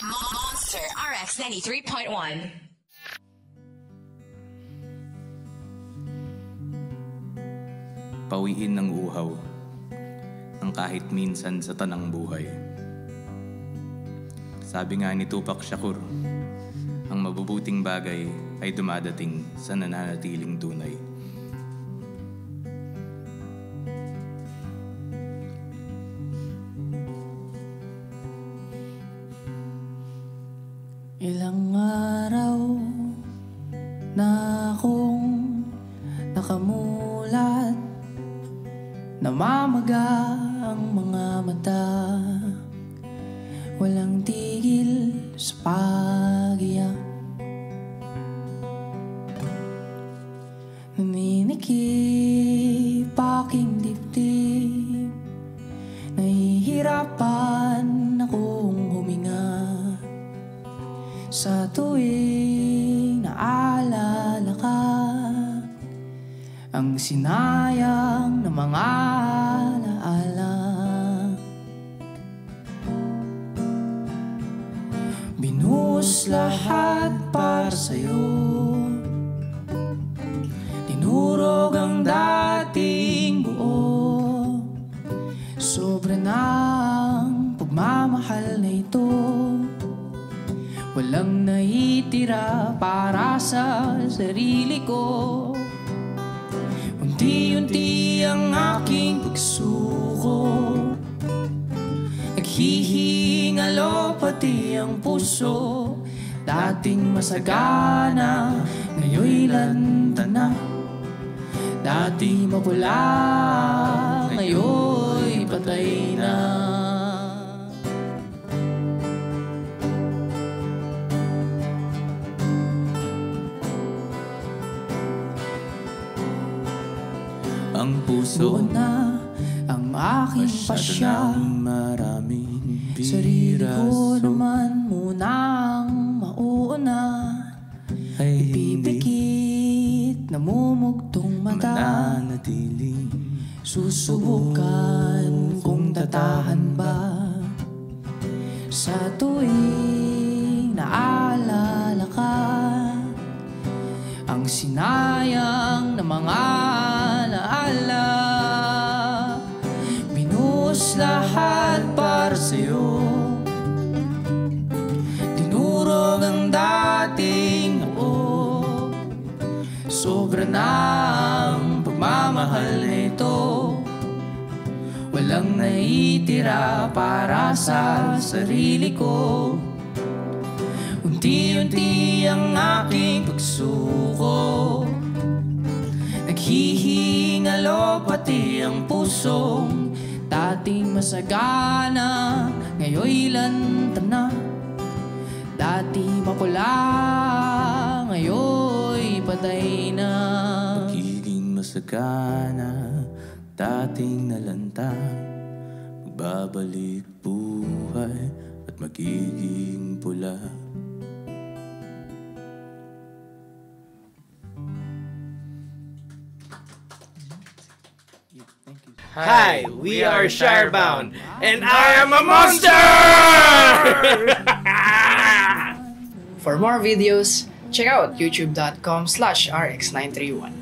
Monster RX 93.1. Pawiin ng uhaw ng kahit minsan sa tanang buhay. Sabi nga ni Tupac Shakur, ang mabubuting bagay ay dumadating sa nananatiling tunay. Ilang araw na akong nakamulat, namamaga ang mga mata, walang tigil sa pag-iyak. Naninikip aking dibdib, nahihirapan akong huminga sa tuwing naalala ka, ang sinayang na mga alaala. Binuhos lahat para sa'yo, tinurog ang dating buo, sobra ng pagmamahal na ito. Walang naitira para sa sarili ko. Unti-unti ang aking pagsuko, naghihingalo pati ang puso. Dating masagana, ngayon'y lanta na. Dati mapula, ngayon'y patay na. Ang puso buo na ang aking pasya, maraming sarili ko naman munang mauuna. ay Ipipikit, namumugtong mata, mananatili. susubukan kung tatahan ba. Sa tuwing naalala ka, ang sinayang na mga alaala. Binuhos lahat para sa'yo, tinurog ang dating noo, sobra ng pagmamahal nito. Walang naitira para sa sarili ko. Unti-unti ang aking pagsuko, naghihingalo pati ang pusong dating masagana, ngayon'y lanta na. Dati mapula, ngayon'y patay na. Magiging masagana, dating nalanta, magbabalik buhay at magiging pula. Hi, we are Shirebound, and I am a monster! For more videos, check out youtube.com/rx931.